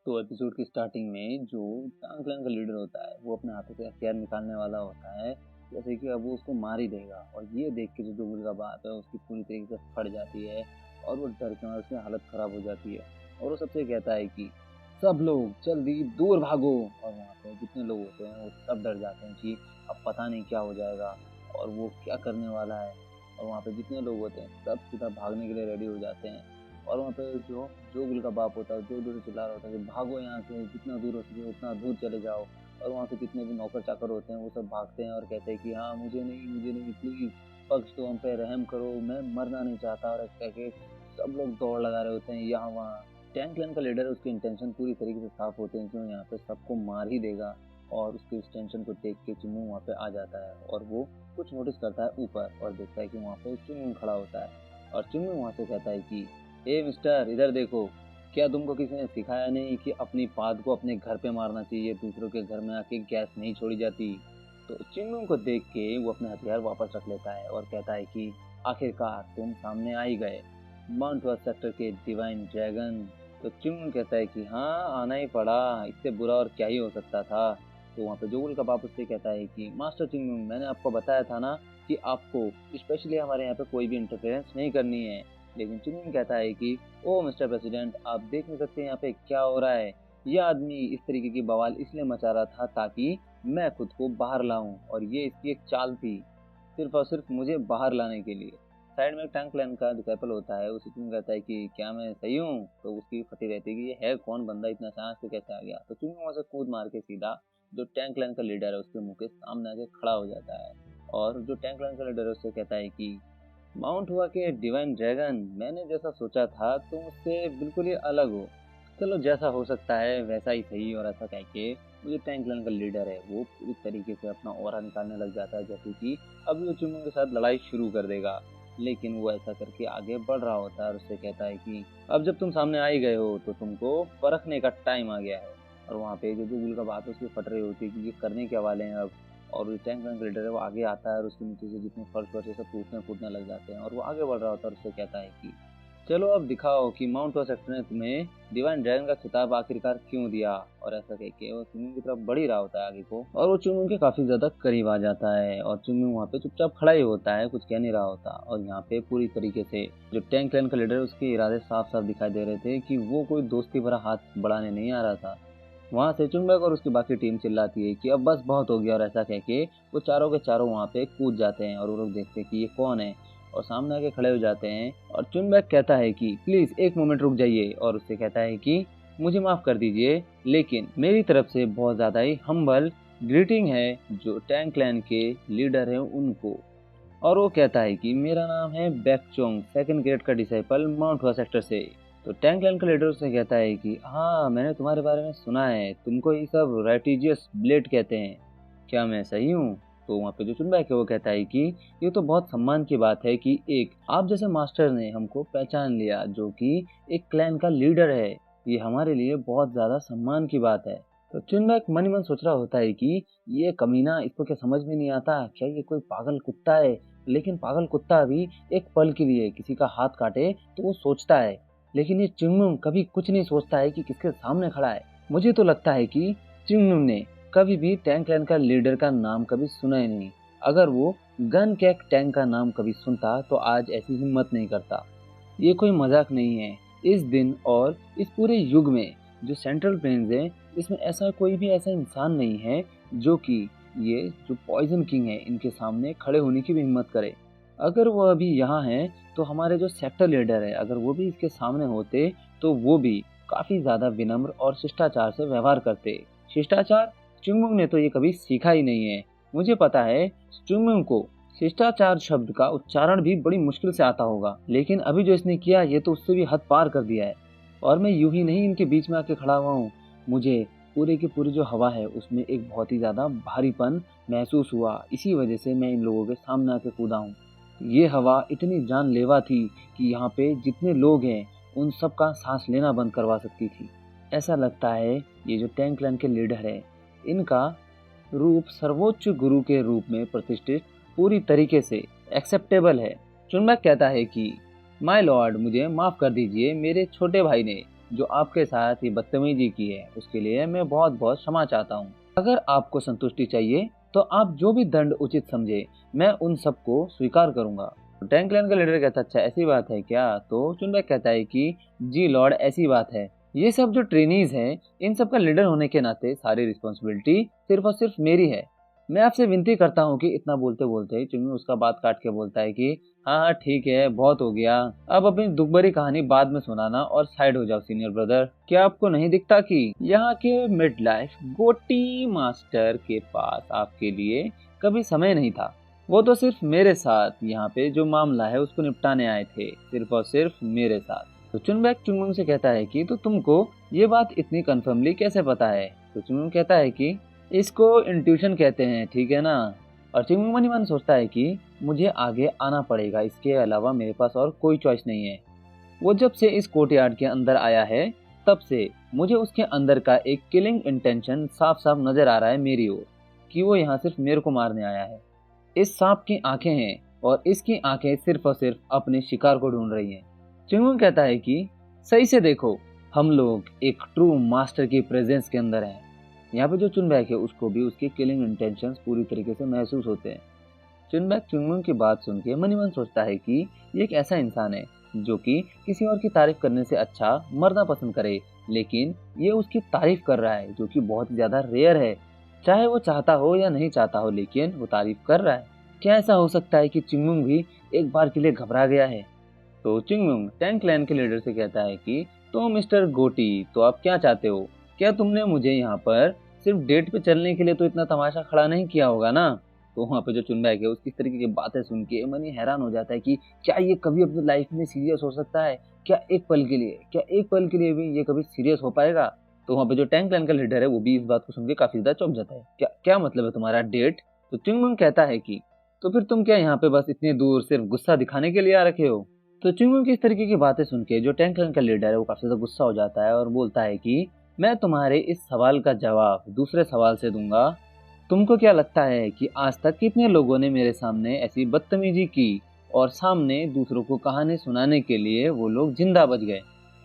तो एपिसोड की स्टार्टिंग में जो टांग क्लैन का लीडर होता है वो अपने हाथों से हथियार निकालने वाला होता है, जैसे कि अब वो उसको मार ही देगा। और ये देख के जो डुगुल का बाप है उसकी पूरी तरीके से फट जाती है और वो डर के मारे उसकी हालत खराब हो जाती है। और वो सबसे कहता है कि सब लोग जल्दी दूर भागो। और वहाँ पे जितने लोग होते हैं वो सब डर जाते हैं कि अब पता नहीं क्या हो जाएगा और वो क्या करने वाला है। और वहाँ पे जितने लोग होते हैं सब सीधा भागने के लिए रेडी हो जाते हैं। और वहाँ पे जो गुल का बाप होता है जोर जोर से चिल्ला रहा होता है कि भागो यहाँ से, जितना दूर हो सके उतना दूर चले जाओ। और वहाँ से जितने भी नौकर चाकर होते हैं वो सब भागते हैं और कहते हैं कि हाँ मुझे नहीं प्लीज़ बख्श दो, हम पे रहम करो, मैं मरना नहीं चाहता। और ऐसे कह के सब लोग दौड़ लगा रहे होते हैं यहाँ वहाँ। टैंक क्लैन का लीडर उसके इंटेंशन पूरी तरीके से साफ होते हैं कि वो यहाँ पे सबको मार ही देगा। और उसके इस टेंशन को देख के चिम्मू वहाँ पे आ जाता है और वो कुछ नोटिस करता है ऊपर और देखता है कि वहाँ पे चिम्मू खड़ा होता है। और चिम्मू वहाँ से कहता है कि ए मिस्टर इधर देखो, क्या तुमको किसी ने सिखाया नहीं कि अपनी पाद को अपने घर पे मारना चाहिए, दूसरों के घर में आके गैस नहीं छोड़ी जाती। तो चिंगम को देख के वो अपने हथियार वापस रख लेता है और कहता है कि आखिरकार तुम सामने आ ही गए, माउंट वास सेक्टर के डिवाइन ड्रैगन। तो चिंगम कहता है कि हाँ आना ही पड़ा, इससे बुरा और क्या ही हो सकता था। तो वहाँ पे जोगुल का बाप उससे कहता है कि मास्टर चिंगम, मैंने आपको बताया था ना कि आपको स्पेशली हमारे यहाँ पे कोई भी इंटरफेरेंस नहीं करनी है। लेकिन चिंगम कहता है कि ओ मिस्टर प्रेसिडेंट, आप देख नहीं सकते यहाँ पे क्या हो रहा है। यह आदमी इस तरीके की बवाल इसलिए मचा रहा था ताकि मैं खुद को बाहर लाऊं, और ये इसकी एक चाल थी, सिर्फ और सिर्फ मुझे बाहर लाने के लिए। साइड में एक टैंक क्लैन का डिसेबल होता है, उसे चिंगम कहता है कि क्या मैं सही हूँ। तो उसकी फटी रहती है कि ये है कौन बंदा, इतना अचानक से कैसे आ गया। तो चिंगम वहाँ से कूद मार के सीधा जो टैंक क्लैन का लीडर है उसके मुंह के सामने आके खड़ा हो जाता है। और जो टैंक क्लैन का लीडर है उससे कहता है कि माउंट हुआ के डिवाइन ड्रैगन, मैंने जैसा सोचा था तुम उससे बिल्कुल ही अलग हो। चलो जैसा हो सकता है वैसा ही सही। और ऐसा कह के वो जो टैंक क्लैन का लीडर है वो पूरी तरीके से अपना ऑरा निकालने लग जाता है, जैसे कि अभी वो चुम्मू के साथ लड़ाई शुरू कर देगा। लेकिन वो ऐसा करके आगे बढ़ रहा होता है और उससे कहता है कि अब जब तुम सामने आ ही गए हो तो तुमको परखने का टाइम आ गया है। और वहाँ पे जो गुल का बात है उसकी फट रही होती है कि ये करने के वाले हैं अब। और जो टैंक वैंक लीडर है वो आगे आता है और उसके नीचे से जितने फर्श वर्श सब टूटने फूटने लग जाते हैं। और वो आगे बढ़ रहा होता है और उससे कहता है कि चलो अब दिखाओ कि माउंट वास सेक्टर ने तुम्हें डिवाइन ड्रैगन का खिताब आखिरकार क्यों दिया। और ऐसा कह के वो चुनमुन की तरफ बढ़ ही रहा होता है आगे को, और वो चुनमुन के काफी ज्यादा करीब आ जाता है। और चुनमुन वहाँ पे चुपचाप खड़ा ही होता है, कुछ कह नहीं रहा होता। और यहाँ पे पूरी तरीके से जो टैंक क्लैन का लीडर है उसके इरादे साफ साफ दिखाई दे रहे थे कि वो कोई दोस्ती भरा हाथ बढ़ाने नहीं आ रहा था। वहाँ से चुनबक और उसकी बाकी टीम चिल्लाती है कि अब बस बहुत हो गया। और ऐसा कह के वो चारों के चारों वहाँ पे कूद जाते हैं और वो लोग देखते हैं कि ये कौन है और सामने आके खड़े हो जाते हैं। और चुनबैक कहता है कि प्लीज एक मोमेंट रुक जाइए, और उससे कहता है कि मुझे माफ कर दीजिए लेकिन मेरी तरफ से बहुत ज्यादा ही हम्बल ग्रीटिंग है जो टैंक क्लैन के लीडर हैं उनको। और वो कहता है कि मेरा नाम है बैकचोंग, सेकंड ग्रेड का डिसाइपल माउंट हुआ सेक्टर से। तो टैंक क्लैन का लीडर उससे कहता है कि हाँ मैंने तुम्हारे बारे में सुना है, तुमको ये सब राइटिजियस ब्लेड कहते हैं, क्या मैं सही हूँ। तो वहाँ पे जो चुनबैक है वो कहता है कि ये तो बहुत सम्मान की बात है कि एक आप जैसे मास्टर ने हमको पहचान लिया जो कि एक क्लैन का लीडर है, ये हमारे लिए बहुत ज्यादा सम्मान की बात है। तो चुनबैक मन ही मन सोच रहा होता है कि ये कमीना, इसको क्या समझ में नहीं आता, क्या ये कोई पागल कुत्ता है। लेकिन पागल कुत्ता भी एक पल के लिए किसी का हाथ काटे तो वो सोचता है, लेकिन ये चिंगमुंग कभी कुछ नहीं सोचता है कि किसके सामने खड़ा है। मुझे तो लगता है कि चिंगमुंग ने कभी भी टैंक क्लैन का लीडर का नाम कभी सुना ही नहीं। अगर वो गन कैक टैंक का नाम कभी सुनता तो आज ऐसी हिम्मत नहीं करता। ये कोई मजाक नहीं है। इस दिन और इस पूरे युग में जो सेंट्रल प्लेन्स है इसमें ऐसा कोई भी ऐसा इंसान नहीं है जो कि ये जो पॉइजन किंग है इनके सामने खड़े होने की भी हिम्मत करे। अगर वो अभी यहाँ है तो हमारे जो सेक्टर लीडर है अगर वो भी इसके सामने होते तो वो भी काफी ज्यादा विनम्र और शिष्टाचार से व्यवहार करते। शिष्टाचार? चुंगमुंग ने तो ये कभी सीखा ही नहीं है। मुझे पता है चुंगमुंग को शिष्टाचार शब्द का उच्चारण भी बड़ी मुश्किल से आता होगा, लेकिन अभी जो इसने किया ये तो उससे भी हद पार कर दिया है। और मैं यूं ही नहीं इनके बीच में आके खड़ा हुआ हूँ, मुझे पूरे की पूरी जो हवा है उसमें एक बहुत ही ज्यादा भारीपन महसूस हुआ, इसी वजह से मैं इन लोगों के सामने आके कूदा हूँ। ये हवा इतनी जानलेवा थी कि यहाँ पे जितने लोग हैं उन सब का सांस लेना बंद करवा सकती थी। ऐसा लगता है ये जो टैंक क्लैन के लीडर है इनका रूप सर्वोच्च गुरु के रूप में प्रतिष्ठित पूरी तरीके से एक्सेप्टेबल है। चुनबैक कहता है कि माय लॉर्ड मुझे माफ कर दीजिए, मेरे छोटे भाई ने जो आपके साथ ये बदतमीजी की है उसके लिए मैं बहुत बहुत क्षमा चाहता हूँ। अगर आपको संतुष्टि चाहिए तो आप जो भी दंड उचित समझे मैं उन सबको स्वीकार करूंगा। तो टैंक क्लैन का लीडर कहता है अच्छा ऐसी बात है क्या? तो चुनबैक कहता है कि जी लॉर्ड ऐसी बात है। ये सब जो ट्रेनीज हैं इन सब का लीडर होने के नाते सारी रिस्पॉन्सिबिलिटी सिर्फ और सिर्फ मेरी है। मैं आपसे विनती करता हूँ कि इतना बोलते बोलते चुनमुन उसका बात काट के बोलता है कि हाँ हाँ ठीक है बहुत हो गया, अब अपनी दुख भरी कहानी बाद में सुनाना और साइड हो जाओ सीनियर ब्रदर। क्या आपको नहीं दिखता कि यहाँ के मिड लाइफ गोटी मास्टर के पास आपके लिए कभी समय नहीं था? वो तो सिर्फ मेरे साथ यहाँ पे जो मामला है उसको निपटाने आए थे, सिर्फ और सिर्फ मेरे साथ। तो चुनबैक चुनमुन से कहता है कि तो तुमको ये बात इतनी कंफर्मली कैसे पता है? तो चुनमुन कहता है कि इसको इंट्यूशन कहते हैं, ठीक है ना। और चिंगमुंग मन ही मन सोचता है कि मुझे आगे आना पड़ेगा, इसके अलावा मेरे पास और कोई चॉइस नहीं है। वो जब से इस कोर्टयार्ड के अंदर आया है तब से मुझे उसके अंदर का एक किलिंग इंटेंशन साफ साफ नजर आ रहा है मेरी ओर, कि वो यहाँ सिर्फ मेरे को मारने आया है। इस सांप की आंखें हैं और इसकी आंखें सिर्फ और सिर्फ अपने शिकार को ढूंढ रही हैं। चिंगमुंग कहता है कि सही से देखो, हम लोग एक ट्रू मास्टर की प्रेजेंस के अंदर हैं। यहाँ पे जो चुनबैक है उसको भी उसके किलिंग इंटेंशंस पूरी तरीके से महसूस होते हैं। चुनबैक चुनमुन की बात सुन के मन ही मन सोचता है कि ये एक ऐसा इंसान है जो कि किसी और की तारीफ करने से अच्छा मरना पसंद करे, लेकिन ये उसकी तारीफ कर रहा है जो कि बहुत ही ज्यादा रेयर है। चाहे वो चाहता हो या नहीं चाहता हो लेकिन वो तारीफ कर रहा है। क्या ऐसा हो सकता है कि चिंगमुंग भी एक बार के लिए घबरा गया है? तो चिंगमुंग टैंक क्लैन के लीडर से कहता है कि तो मिस्टर गोटी, तो आप क्या चाहते हो? क्या तुमने मुझे यहाँ पर सिर्फ डेट पे चलने के लिए तो इतना तमाशा खड़ा नहीं किया होगा ना? तो वहाँ पे जो चुनबैक है उसकी तरीके की बातें सुन के मनी हैरान हो जाता है कि क्या ये कभी अपनी लाइफ में सीरियस हो सकता है? क्या एक पल के लिए, क्या एक पल के लिए भी ये कभी सीरियस हो पाएगा? तो वहाँ पे जो टैंक क्लैन का लीडर है वो भी इस बात को सुन के काफी ज्यादा चौंक जाता है। क्या क्या मतलब है तुम्हारा डेट? तो चिंगमुंग कहता है कि तो फिर तुम क्या यहाँ पे बस इतनी दूर सिर्फ गुस्सा दिखाने के लिए आ रखे हो? तो चिंगमुंग की इस तरीके की बातें सुन के जो टैंक क्लैन का लीडर है वो काफी ज्यादा गुस्सा हो जाता है और बोलता है कि मैं तुम्हारे इस सवाल का जवाब दूसरे सवाल से दूंगा। तुमको क्या लगता है कि आज तक कितने लोगों ने मेरे सामने ऐसी बदतमीजी की और सामने दूसरों को कहानी सुनाने के लिए वो लोग जिंदा बच गए?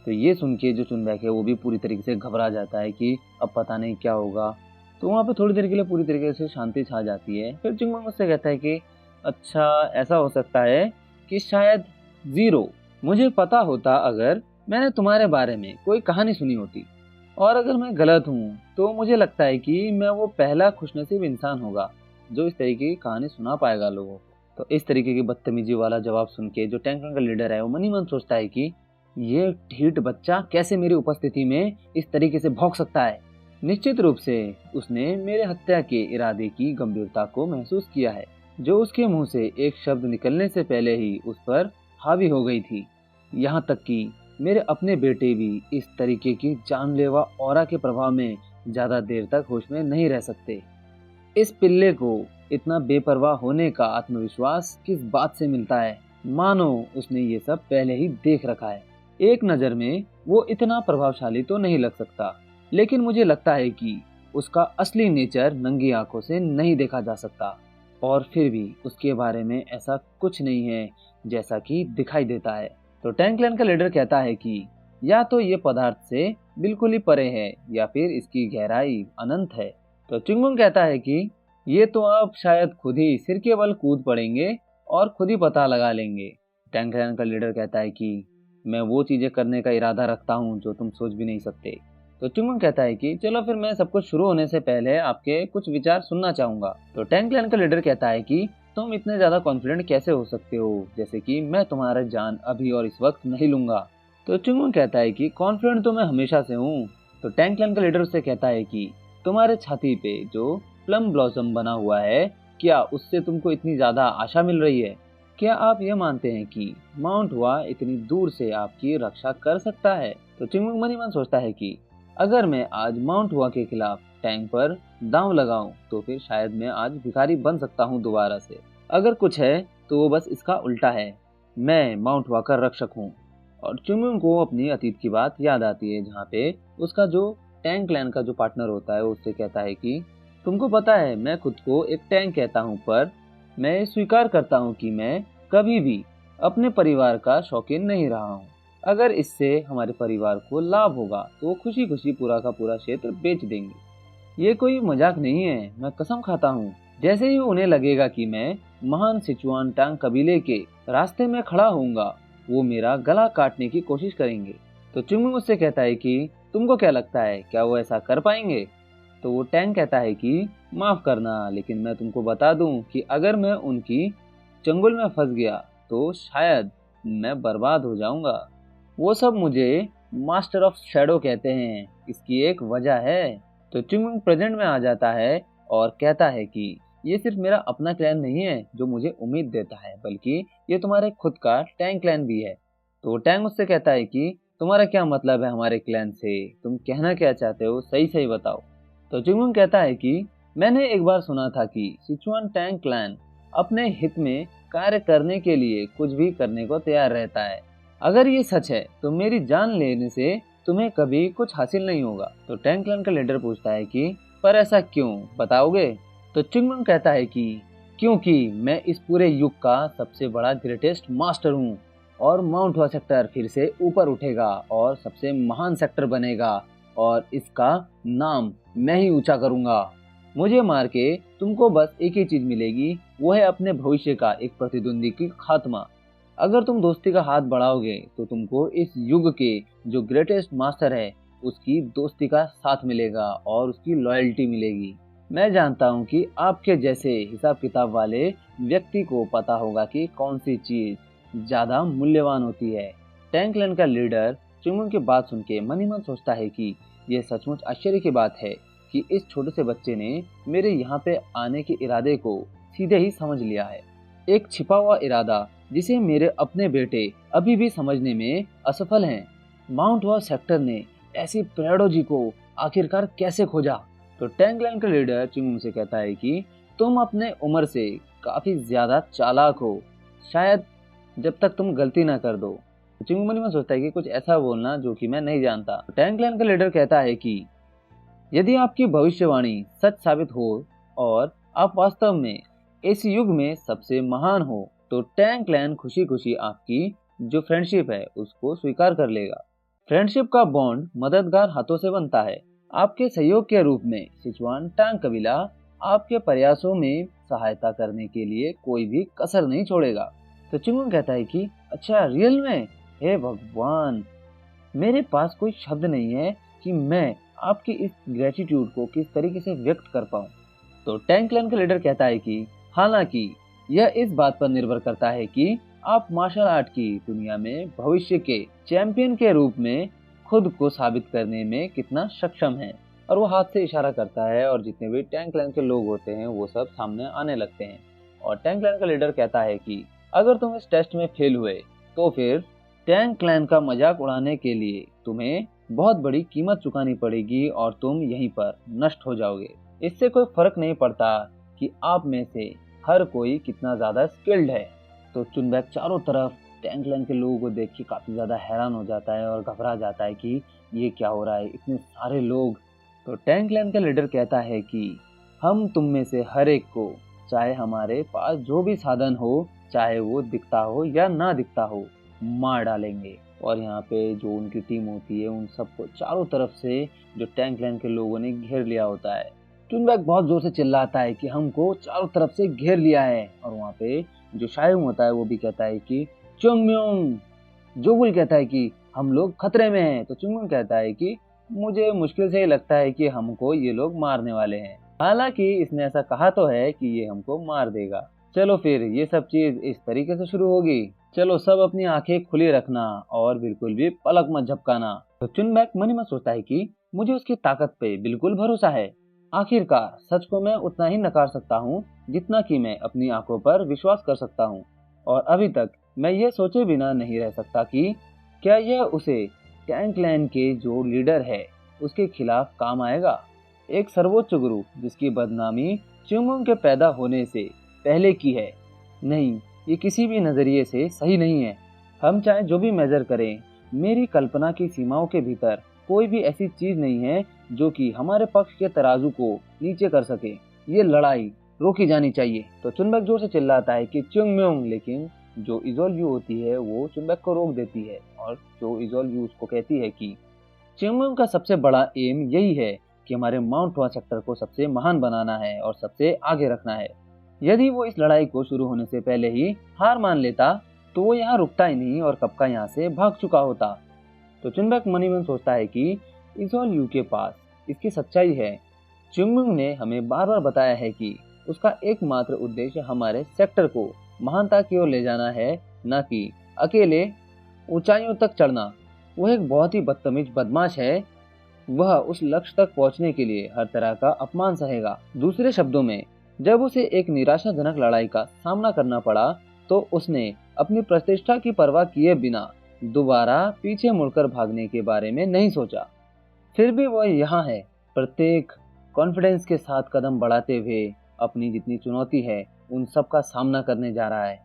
तो ये सुन के जो चुनबैक है वो भी पूरी तरीके से घबरा जाता है कि अब पता नहीं क्या होगा। तो वहाँ पे थोड़ी देर के लिए पूरी तरीके से शांति छा जाती है। फिर चिंगमुंग मुझसे कहता है कि अच्छा ऐसा हो सकता है कि शायद जीरो, मुझे पता होता अगर मैंने तुम्हारे बारे में कोई कहानी सुनी होती, और अगर मैं गलत हूँ तो मुझे लगता है कि मैं वो पहला खुशनसीब इंसान होगा जो इस तरीके की कहानी सुना पाएगा लोगों को। तो इस तरीके की बदतमीजी वाला जवाब सुन के जो टैंक का लीडर है वो मन ही मन सोचता है कि ये ढीठ बच्चा कैसे मेरी उपस्थिति में इस तरीके से भौंक सकता है। निश्चित रूप से उसने मेरे हत्या के इरादे की गंभीरता को महसूस किया है, जो उसके मुंह से एक शब्द निकलने से पहले ही उस पर हावी हो गई थी। यहाँ तक कि मेरे अपने बेटे भी इस तरीके की जानलेवा ऑरा के प्रभाव में ज्यादा देर तक होश में नहीं रह सकते। इस पिल्ले को इतना बेपरवाह होने का आत्मविश्वास किस बात से मिलता है? मानो उसने ये सब पहले ही देख रखा है। एक नजर में वो इतना प्रभावशाली तो नहीं लग सकता, लेकिन मुझे लगता है कि उसका असली नेचर नंगी आंखों से नहीं देखा जा सकता, और फिर भी उसके बारे में ऐसा कुछ नहीं है जैसा कि दिखाई देता है। तो टैंक क्लैन का लीडर कहता है कि या तो ये पदार्थ से बिल्कुल ही परे है या फिर इसकी गहराई अनंत है। तो चिंगमुंग कहता है कि ये तो आप शायद खुद ही सिर के बल कूद पड़ेंगे और खुद ही पता लगा लेंगे। टैंक क्लैन का लीडर कहता है कि मैं वो चीजें करने का इरादा रखता हूँ जो तुम सोच भी नहीं सकते। तो चिंगमुंग कहता है कि चलो फिर मैं सब कुछ शुरू होने से पहले आपके कुछ विचार सुनना चाहूंगा। तो टैंक क्लैन का लीडर कहता है कि तुम इतने ज्यादा कॉन्फिडेंट कैसे हो सकते हो जैसे कि मैं तुम्हारा जान अभी और इस वक्त नहीं लूंगा? तो चिंगमुंग कहता है कि कॉन्फिडेंट तो मैं हमेशा से हूँ। तो टैंक क्लैन का लीडर उससे कहता है कि तुम्हारे छाती पे जो प्लम ब्लॉसम बना हुआ है, क्या उससे तुमको इतनी ज्यादा आशा मिल रही है? क्या आप ये मानते हैं कि माउंट हुआ इतनी दूर से आपकी रक्षा कर सकता है? तो चिंगमुंग मन ही मन सोचता है कि अगर मैं आज माउंट हुआ के खिलाफ टैंक पर दांव लगाऊं तो फिर शायद मैं आज भिखारी बन सकता हूं दोबारा से। अगर कुछ है तो वो बस इसका उल्टा है, मैं माउंट हुआ का रक्षक हूं। और चिंगमुंग को अपनी अतीत की बात याद आती है जहाँ पे उसका जो टैंक क्लैन का जो पार्टनर होता है उससे कहता है कि तुमको पता है मैं खुद को एक टैंक कहता हूँ, पर मैं स्वीकार करता हूँ कि मैं कभी भी अपने परिवार का शौकीन नहीं रहा हूँ। अगर इससे हमारे परिवार को लाभ होगा तो खुशी खुशी पूरा का पूरा क्षेत्र बेच देंगे। ये कोई मजाक नहीं है, मैं कसम खाता हूँ। जैसे ही उन्हें लगेगा कि मैं महान सिचुआन टांग कबीले के रास्ते में खड़ा होऊंगा, वो मेरा गला काटने की कोशिश करेंगे। तो चुंगमुंग उससे कहता है कि तुमको क्या लगता है, क्या वो ऐसा कर पाएंगे? तो वो टैंग कहता है कि माफ करना, लेकिन मैं तुमको बता दूं कि अगर मैं उनकी चंगुल में फंस गया तो शायद मैं बर्बाद हो जाऊंगा। वो सब मुझे मास्टर ऑफ शैडो कहते हैं, इसकी एक वजह है। तो चुंगमुंग प्रेजेंट में आ जाता है और कहता है कि ये सिर्फ मेरा अपना क्लैन नहीं है जो मुझे उम्मीद देता है, बल्कि ये तुम्हारे खुद का टैंग क्लैन भी है। तो टैंग उससे कहता है कि तुम्हारा क्या मतलब है हमारे क्लैन से, तुम कहना क्या चाहते हो, सही सही बताओ। तो चुंगमुंग कहता है कि मैंने एक बार सुना था कि सिचुआन टैंग क्लैन अपने हित में कार्य करने के लिए कुछ भी करने को तैयार रहता है। अगर ये सच है तो मेरी जान लेने से तुम्हें कभी कुछ हासिल नहीं होगा। तो टैंग क्लैन का लीडर पूछता है कि पर ऐसा क्यों, बताओगे? तो चुंगमुंग कहता है कि क्योंकि मैं इस पूरे युग का सबसे बड़ा ग्रेटेस्ट मास्टर हूँ और माउंट हुआ सेक्टर फिर से ऊपर उठेगा और सबसे महान सेक्टर बनेगा और इसका नाम मैं ही ऊंचा करूंगा। मुझे मार के तुमको बस एक ही चीज मिलेगी, वो है अपने भविष्य का एक प्रतिद्वंदी की खात्मा। अगर तुम दोस्ती का हाथ बढ़ाओगे तो तुमको इस युग के जो ग्रेटेस्ट मास्टर है उसकी दोस्ती का साथ मिलेगा और उसकी लॉयल्टी मिलेगी। मैं जानता हूँ कि आपके जैसे हिसाब किताब वाले व्यक्ति को पता होगा कि कौन सी चीज ज्यादा मूल्यवान होती है। टैंग क्लैन का लीडर चुंगमुंग की बात सुन के मन ही मन सोचता है कि यह सचमुच आश्चर्य की बात है कि इस छोटे से बच्चे ने मेरे यहाँ पे आने के इरादे को सीधे ही समझ लिया है। एक छिपा हुआ इरादा जिसे मेरे अपने बेटे अभी भी समझने में असफल हैं। माउंट हुआ सेक्टर ने ऐसी प्रेडोजी को आखिरकार कैसे खोजा? तो टैंग क्लैन का लीडर चुंगमुंग से कहता है कि तुम अपने उम्र से काफी ज्यादा चालाक हो, शायद जब तक तुम गलती ना कर दो। चुंगमुंग मन में सोचता है कि कुछ ऐसा बोलना जो कि मैं नहीं जानता। टैंग क्लैन का लीडर कहता है कि यदि आपकी भविष्यवाणी सच साबित हो और आप वास्तव में इस युग में सबसे महान हो तो टैंग क्लैन खुशी खुशी आपकी जो फ्रेंडशिप है उसको स्वीकार कर लेगा। फ्रेंडशिप का बॉन्ड मददगार हाथों से बनता है। आपके सहयोग के रूप में सिचुआन टांग कबीला आपके प्रयासों में सहायता करने के लिए कोई भी कसर नहीं छोड़ेगा। तो चुंगमुंग कहता है कि अच्छा, रियल में? हे भगवान, मेरे पास कोई शब्द नहीं है कि मैं आपकी इस ग्रेटिट्यूड को किस तरीके से व्यक्त कर पाऊं। तो टैंग क्लैन का लीडर कहता है कि हालांकि यह इस बात पर निर्भर करता है कि आप मार्शल आर्ट की दुनिया में भविष्य के चैंपियन के रूप में खुद को साबित करने में कितना सक्षम हैं। और वो हाथ से इशारा करता है और जितने भी टैंग क्लैन के लोग होते हैं वो सब सामने आने लगते हैं। और टैंग क्लैन का लीडर कहता है कि अगर तुम इस टेस्ट में फेल हुए तो फिर टैंग क्लैन का मजाक उड़ाने के लिए तुम्हें बहुत बड़ी कीमत चुकानी पड़ेगी और तुम यहीं पर नष्ट हो जाओगे। इससे कोई फर्क नहीं पड़ता कि आप में से हर कोई कितना ज्यादा स्किल्ड है। तो चुनबैक चारों तरफ टैंग क्लैन के लोगों को देख के काफी ज्यादा हैरान हो जाता है और घबरा जाता है कि ये क्या हो रहा है, इतने सारे लोग। तो टैंग क्लैन का लीडर कहता है कि हम तुम में से हर एक को, चाहे हमारे पास जो भी साधन हो, चाहे वो दिखता हो या ना दिखता हो, मार डालेंगे। और यहाँ पे जो उनकी टीम होती है उन सबको चारों तरफ से जो टैंग क्लैन के लोगों ने घेर लिया होता है। चुनबैक बहुत जोर से चिल्लाता है कि हमको चारों तरफ से घेर लिया है। और वहाँ पे जो शायम होता है वो भी कहता है कि चुंगम्योंग। जोगुल कहता है कि हम लोग खतरे में हैं। तो चुंगम्योंग कहता है कि मुझे मुश्किल से ही लगता है कि हमको ये लोग मारने वाले हैं, हालांकि इसने ऐसा कहा तो है कि ये हमको मार देगा। चलो फिर ये सब चीज इस तरीके से शुरू होगी। चलो सब अपनी आंखें खुली रखना और बिल्कुल भी पलक मत झपकाना। तो चुनबैक मन ही मन सोचता है कि मुझे उसकी ताकत पे बिल्कुल भरोसा है। आखिरकार सच को मैं उतना ही नकार सकता हूँ जितना कि मैं अपनी आंखों पर विश्वास कर सकता हूँ। और अभी तक मैं ये सोचे बिना नहीं रह सकता कि क्या यह उसे टैंग क्लैन के जो लीडर है उसके खिलाफ काम आएगा। एक सर्वोच्च गुरु जिसकी बदनामी चुंगमुंग के पैदा होने से पहले की है। नहीं, ये किसी भी नजरिए से सही नहीं है। हम चाहे जो भी मेजर करें, मेरी कल्पना की सीमाओं के भीतर कोई भी ऐसी चीज नहीं है जो कि हमारे पक्ष के तराजू को नीचे कर सके। ये लड़ाई रोकी जानी चाहिए। तो चुनबैक जोर से चिल्लाता है कि चुंगम्योंग, लेकिन जो इजोल्यू होती है वो चुनबैक को रोक देती है और जो इजोल यू उसको कहती है कि चिंगमुंग का सबसे बड़ा एम यही है कि हमारे माउंट हुआ सेक्टर को सबसे महान बनाना है और सबसे आगे रखना है। यदि वो इस लड़ाई को शुरू होने से पहले ही हार मान लेता तो वो यहाँ रुकता ही नहीं और कब का यहाँ से भाग चुका होता। तो चुनबक मनीमन सोचता है कि इजोल यू के पास इसकी सच्चाई है। चिंगमुंग ने हमें बार बार बताया है कि उसका एकमात्र उद्देश्य हमारे सेक्टर को महानता की ओर ले जाना है, न कि अकेले ऊंचाइयों तक चढ़ना। वह एक बहुत ही बदतमीज बदमाश है। वह उस लक्ष्य तक पहुंचने के लिए हर तरह का अपमान सहेगा। दूसरे शब्दों में, जब उसे एक निराशाजनक लड़ाई का सामना करना पड़ा तो उसने अपनी प्रतिष्ठा की परवाह किए बिना दोबारा पीछे मुड़कर भागने के बारे में नहीं सोचा। फिर भी वह यहाँ है, प्रत्येक कॉन्फिडेंस के साथ कदम बढ़ाते हुए अपनी जितनी चुनौती है उन सब का सामना करने जा रहा है।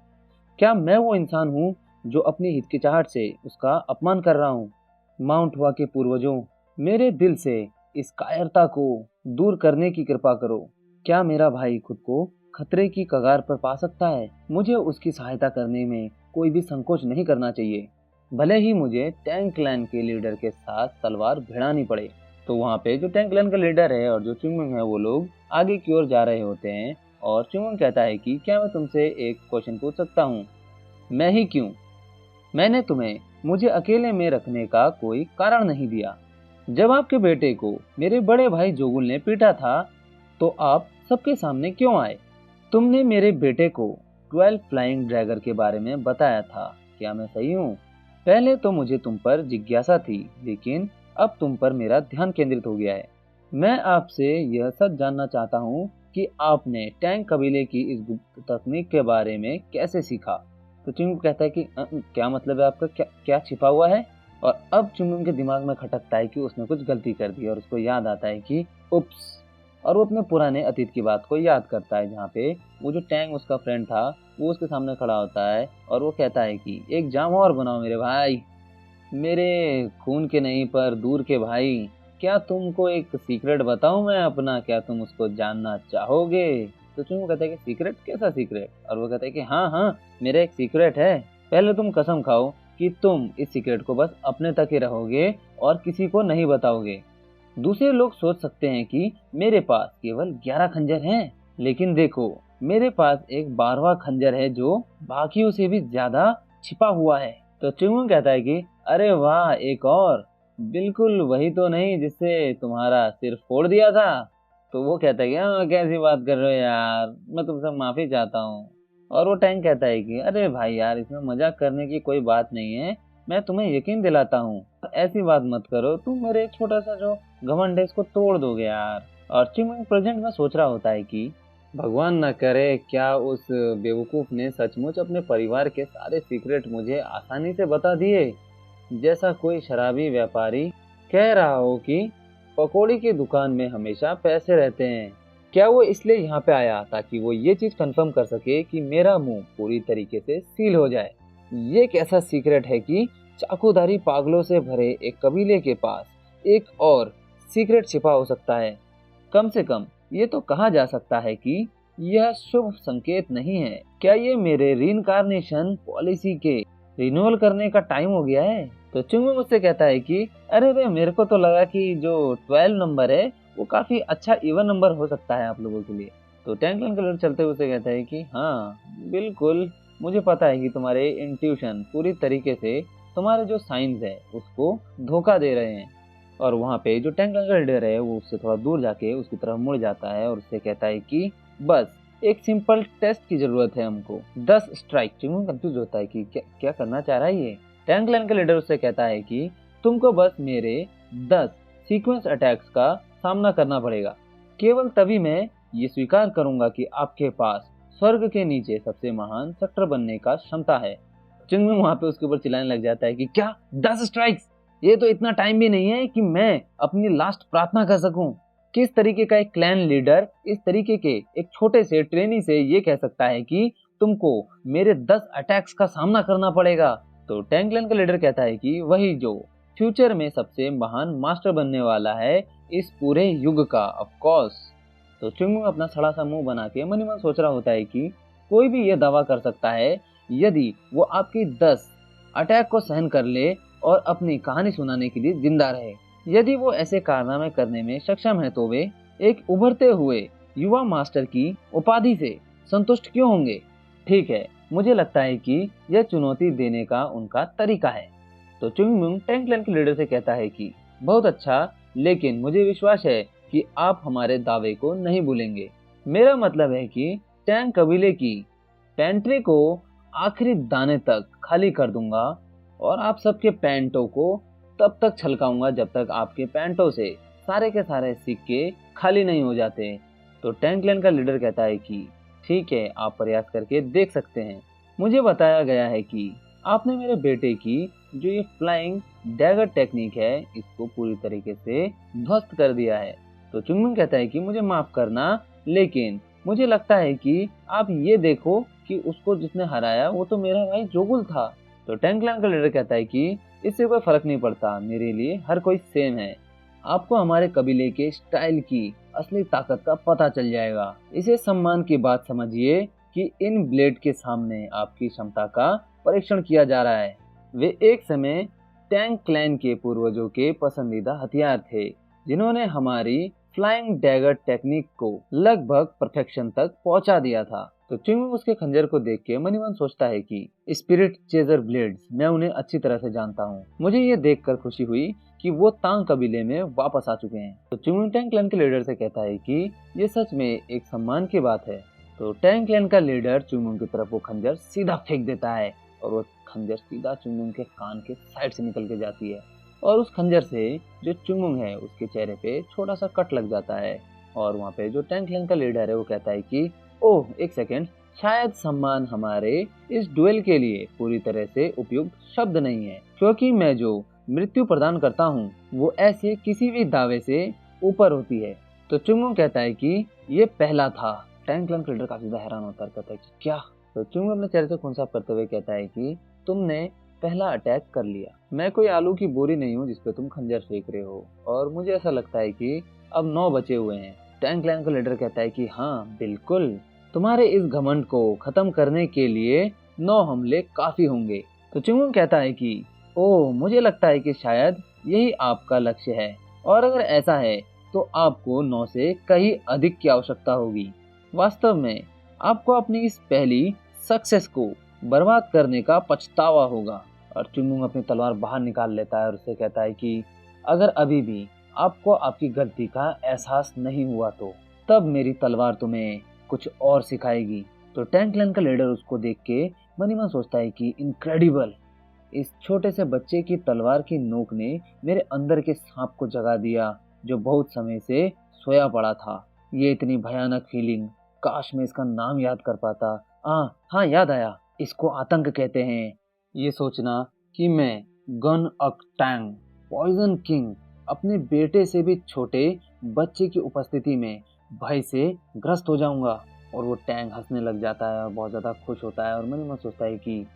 क्या मैं वो इंसान हूँ जो अपनी हिचकिचाहट से उसका अपमान कर रहा हूँ? माउंट हुआ के पूर्वजों, मेरे दिल से इस कायरता को दूर करने की कृपा करो। क्या मेरा भाई खुद को खतरे की कगार पर पा सकता है? मुझे उसकी सहायता करने में कोई भी संकोच नहीं करना चाहिए, भले ही मुझे टैंग क्लैन के लीडर के साथ तलवार भिड़ानी पड़े। तो वहाँ पे जो टैंग क्लैन का लीडर है और जो चिंगमुंग है वो लोग आगे की ओर जा रहे होते हैं और चिंगमुंग कहता है कि क्या मैं तुमसे एक क्वेश्चन पूछ सकता हूँ? मैं ही क्यों? मैंने तुम्हें मुझे अकेले में रखने का कोई कारण नहीं दिया। जब आपके बेटे को मेरे बड़े भाई जोगुल ने पीटा था तो आप सबके सामने क्यों आए? तुमने मेरे बेटे को 12 फ्लाइंग ड्रैगर के बारे में बताया था, क्या मैं सही हूँ? पहले तो मुझे तुम पर जिज्ञासा थी, लेकिन अब तुम पर मेरा ध्यान केंद्रित हो गया है। मैं आपसे यह सच जानना चाहता हूँ कि आपने टैंग कबीले की इस गुप्त तकनीक के बारे में कैसे सीखा? तो चिंगमुंग कहता है कि क्या मतलब है आपका, क्या छिपा हुआ है? और अब चिंगमुंग के दिमाग में खटकता है कि उसने कुछ गलती कर दी और उसको याद आता है कि उप्स, और वो अपने पुराने अतीत की बात को याद करता है जहाँ पे वो जो टैंग उसका फ्रेंड था वो उसके सामने खड़ा होता है और वो कहता है कि एक जाम और बनाओ मेरे भाई, मेरे खून के नहीं पर दूर के भाई। क्या तुमको एक सीक्रेट बताऊं मैं अपना, क्या तुम उसको जानना चाहोगे? तो चिंगमुंग कहता है कि सीक्रेट? कैसा सीक्रेट? और वो कहता है कि हाँ हाँ, मेरा एक सीक्रेट है। पहले तुम कसम खाओ कि तुम इस सीक्रेट को बस अपने तक ही रहोगे और किसी को नहीं बताओगे। दूसरे लोग सोच सकते हैं कि मेरे पास केवल 11 खंजर हैं, लेकिन देखो मेरे पास एक 12वां खंजर है जो बाकियों से भी ज्यादा छिपा हुआ है। तो चिंगमुंग कहता है कि अरे वाह, एक और? बिल्कुल वही तो नहीं जिससे तुम्हारा सिर फोड़ दिया था? तो वो कहता है कि हाँ, कैसी बात कर रहे हो यार, मैं तुमसे माफी चाहता हूँ। और वो टैंक कहता है कि अरे भाई यार, इसमें मजाक करने की कोई बात नहीं है, मैं तुम्हें यकीन दिलाता हूँ, ऐसी बात मत करो, तुम मेरे एक छोटा सा जो घमंड है इसको तोड़ दोगे यार। और चिंगमुंग प्रेजेंट में सोच रहा होता है कि भगवान न करे क्या उस बेवकूफ ने सचमुच अपने परिवार के सारे सीक्रेट मुझे आसानी से बता दिए, जैसा कोई शराबी व्यापारी कह रहा हो कि पकौड़ी की दुकान में हमेशा पैसे रहते हैं। क्या वो इसलिए यहाँ पे आया ताकि वो ये चीज कंफर्म कर सके कि मेरा मुंह पूरी तरीके से सील हो जाए? ये कैसा सीक्रेट है कि चाकूधारी पागलों से भरे एक कबीले के पास एक और सीक्रेट छिपा हो सकता है? कम से कम ये तो कहा जा सकता है कि यह शुभ संकेत नहीं है। क्या ये मेरे रीइंकार्नेशन पॉलिसी के रिन्यूअल करने का टाइम हो गया है? तो चिंगमुंग मुझसे कहता है कि अरे रे, मेरे को तो लगा कि जो 12 नंबर है वो काफी अच्छा इवन नंबर हो सकता है आप लोगों के लिए। तो टैंक क्लैन का लीडर चलते हुए कहता है कि हाँ बिल्कुल, मुझे पता है कि तुम्हारे इंट्यूशन पूरी तरीके से तुम्हारे जो साइंस है उसको धोखा दे रहे हैं। और वहाँ पे जो टैंक क्लैन का लीडर है वो उससे थोड़ा दूर जाके उसकी तरफ मुड़ जाता है और उससे कहता है कि बस एक सिंपल टेस्ट की जरूरत है हमको, 10 स्ट्राइक। चिंगमुंग कंफ्यूज होता है कि क्या करना चाह रहा है ये। टैंक क्लैन का लीडर उससे कहता है कि तुमको बस मेरे 10 सीक्वेंस अटैक्स का सामना करना पड़ेगा, केवल तभी मैं ये स्वीकार करूंगा कि आपके पास स्वर्ग के नीचे सबसे महान सेक्टर बनने का क्षमता है। चिंगमुंग वहां पे उसके ऊपर चिल्लाने लग जाता है कि क्या 10 स्ट्राइक्स? ये तो इतना टाइम भी नहीं है कि मैं अपनी लास्ट प्रार्थना कर सकूं। किस तरीके का एक क्लैन लीडर इस तरीके के एक छोटे से ट्रेनी से ये कह सकता है कि तुमको मेरे 10 अटैक्स का सामना करना पड़ेगा? तो टैंक क्लैन का लीडर कहता है कि वही जो फ्यूचर में सबसे महान मास्टर बनने वाला है इस पूरे युग का, ऑफ कोर्स। तो चिंगमुंग अपना सड़ा सा मुंह बना के मन ही मन सोच रहा होता है कि कोई भी ये दावा कर सकता है यदि वो आपकी 10 अटैक को सहन कर ले और अपनी कहानी सुनाने के लिए जिंदा रहे। यदि वो ऐसे कारनामे करने में सक्षम है तो वे एक उभरते हुए युवा मास्टर की उपाधि से संतुष्ट क्यों होंगे? ठीक है, मुझे लगता है कि यह चुनौती देने का उनका तरीका है। तो चुंगमुंग टैंक क्लैन के लीडर से कहता है कि बहुत अच्छा, लेकिन मुझे विश्वास है कि आप हमारे दावे को नहीं भूलेंगे। मेरा मतलब है कि टैंक कबीले की पेंट्री को आखिरी दाने तक खाली कर दूंगा और आप सबके पैंटों को तब तक छलकाऊंगा जब तक आपके पैंटों से सारे के सारे सिक्के खाली नहीं हो जाते। तो टैंक क्लैन का लीडर कहता है कि ठीक है, आप प्रयास करके देख सकते हैं। मुझे बताया गया है कि आपने मेरे बेटे की जो ये फ्लाइंग डैगर टेक्निक है इसको पूरी तरीके से ध्वस्त कर दिया है। तो चुंगमुंग कहता है कि मुझे माफ करना, लेकिन मुझे लगता है कि आप ये देखो कि उसको जिसने हराया वो तो मेरा भाई जोगुल था। तो टैंक क्लैन का लीडर कहता है कि इससे कोई फर्क नहीं पड़ता, मेरे लिए हर कोई सेम है। आपको हमारे कबीले के स्टाइल की असली ताकत का पता चल जाएगा। इसे सम्मान की बात समझिए कि इन ब्लेड के सामने आपकी क्षमता का परीक्षण किया जा रहा है। वे एक समय टैंक क्लैन के पूर्वजों के पसंदीदा हथियार थे, जिन्होंने हमारी फ्लाइंग डैगर टेक्निक को लगभग परफेक्शन तक पहुंचा दिया था। तो चुंगमुंग उसके खंजर को देख के मन ही मन सोचता है कि स्पिरिट चेजर ब्लेड्स, मैं उन्हें अच्छी तरह से जानता हूँ। मुझे ये देखकर खुशी हुई कि वो तांग कबीले में वापस आ चुके हैं। तो चुंगमुंग टैंक क्लैन के लीडर से कहता है कि ये सच में एक सम्मान की बात है। तो टैंक क्लैन का लीडर चुंगमुंग की तरफ वो खंजर सीधा फेंक देता है और वो खंजर सीधा चुंगमुंग के कान के साइड से निकल के जाती है और उस खंजर से जो चुंगमुंग है उसके चेहरे पे छोटा सा कट लग जाता है। और वहाँ पे जो टैंक क्लैन का लीडर है वो कहता है कि ओह एक सेकेंड, शायद सम्मान हमारे इस डुएल के लिए पूरी तरह से उपयुक्त शब्द नहीं है, क्योंकि मैं जो मृत्यु प्रदान करता हूँ वो ऐसे किसी भी दावे से ऊपर होती है। तो चुंगमुंग कहता है कि ये पहला था। टैंक क्लैन का लीडर काफी हैरान होता है, कहता है कि क्या? तो चुंगमुंग अपने चेहरे से खून साफ करते हुए कहता है कि तुमने पहला अटैक कर लिया। मैं कोई आलू की बोरी नहीं हूँ जिसपे तुम खंजर फेंक रहे हो, और मुझे ऐसा लगता है कि अब 9 बचे हुए हैं। टैंक क्लैन का लीडर कहता है कि हाँ बिल्कुल, तुम्हारे इस घमंड को खत्म करने के लिए 9 हमले काफी होंगे। तो चुंगमुंग कहता है कि ओह मुझे लगता है कि शायद यही आपका लक्ष्य है, और अगर ऐसा है तो आपको 9 से कहीं अधिक की आवश्यकता होगी। वास्तव में आपको अपनी इस पहली सक्सेस को बर्बाद करने का पछतावा होगा। और चुंगमुंग अपनी तलवार बाहर निकाल लेता है और उससे कहता है कि अगर अभी भी आपको आपकी गलती का एहसास नहीं हुआ तो तब मेरी तलवार तुम्हें कुछ और सिखाएगी। तो टैंक क्लैन का लीडर उसको देख के मन ही मन सोचता है कि इनक्रेडिबल, इस छोटे से बच्चे की तलवार की नोक ने मेरे अंदर के सांप को जगा दिया जो बहुत समय से सोया पड़ा था। ये इतनी भयानक फीलिंग, काश मैं इसका नाम याद कर पाता। हाँ याद आया, इसको आतंक कहते हैं। ये सोचना कि मैं गन अक टैंग पॉइजन किंग अपने बेटे से भी छोटे बच्चे की उपस्थिति में भय से ग्रस्त हो जाऊंगा। और वो टैंग हंसने लग जाता है और बहुत ज्यादा खुश होता है और मन ही मन सोचता है कि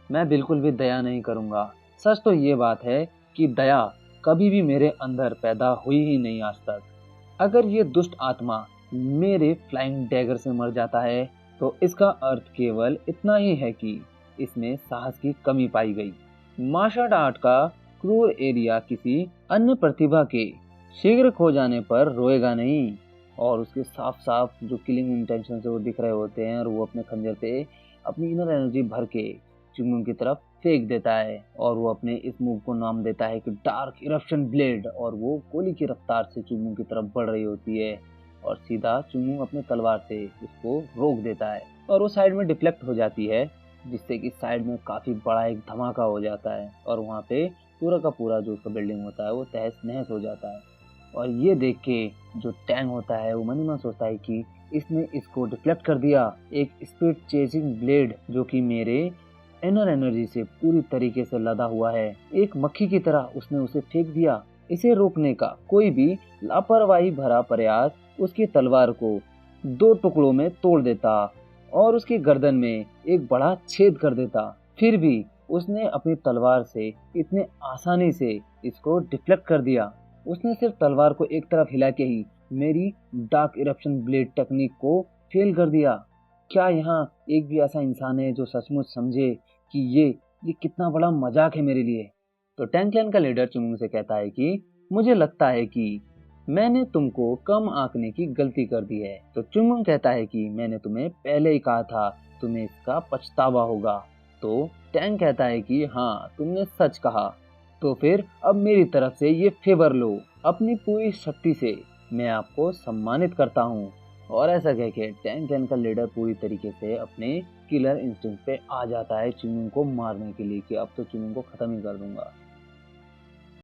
मैं बिल्कुल भी दया नहीं करूंगा। सच तो ये बात है कि दया कभी भी मेरे अंदर पैदा हुई ही नहीं आज तक। अगर ये दुष्ट आत्मा मेरे फ्लाइंग डैगर से मर जाता है तो इसका अर्थ केवल इतना ही है कि इसमें साहस की कमी पाई गई। मार्शल आर्ट का क्रूर एरिया किसी अन्य प्रतिभा के शीघ्र खो जाने पर रोएगा नहीं। और उसके साफ साफ जो किलिंग इंटेंशन से वो दिख रहे होते हैं और वो अपने खंजर पे अपनी इनर एनर्जी भर के चुंगमुंग की तरफ फेंक देता है और वो अपने इस मूव को नाम देता है कि डार्क इरप्शन ब्लेड। और वो गोली की रफ्तार से चुंगमुंग की तरफ बढ़ रही होती है और सीधा चुंगमुंग अपने तलवार से उसको रोक देता है और वो साइड में डिफ्लेक्ट हो जाती है, जिससे कि साइड में काफी बड़ा एक धमाका हो जाता है और वहाँ पे पूरा का पूरा जो उसका बिल्डिंग होता है वो तहस नहस हो जाता है। और ये देख के जो टैंग होता है वो मन ही मन सोचता है कि इसने इसको डिफ्लेक्ट कर दिया। एक स्पीड चेजिंग ब्लेड जो कि मेरे इनर एनर्जी से पूरी तरीके से लदा हुआ है, एक मक्खी की तरह उसने उसे फेंक दिया। इसे रोकने का कोई भी लापरवाही भरा प्रयास उसकी तलवार को 2 टुकड़ों में तोड़ देता और उसकी गर्दन में एक बड़ा छेद कर देता। फिर भी उसने अपनी तलवार से इतने आसानी से इसको डिफ्लेक्ट कर दिया। उसने सिर्फ तलवार को एक तरफ हिला के ही मेरी डार्क इरप्शन ब्लेड टेक्निक को फेल कर दिया। क्या यहाँ एक भी ऐसा इंसान है जो सचमुच समझे कि ये कितना बड़ा मजाक है मेरे लिए? तो टैंक क्लैन का लीडर चुमुंग से कहता है कि मुझे लगता है कि मैंने तुमको कम आंकने की गलती कर दी है। तो चुमुंग कहता है कि मैंने तुम्हें पहले ही कहा था, तुम्हें इसका पछतावा होगा। तो टैंक कहता है कि हाँ, तुमने सच कहा। तो फिर अब मेरी तरफ से ये फेवर लो, अपनी पूरी शक्ति से मैं आपको सम्मानित करता हूँ। और ऐसा कह के टैंक क्लैन का लीडर पूरी तरीके से अपने किलर इंस्टिंक्ट पे आ जाता है चुमुंग को मारने के लिए कि अब तो चुमुंग को खत्म ही कर दूंगा।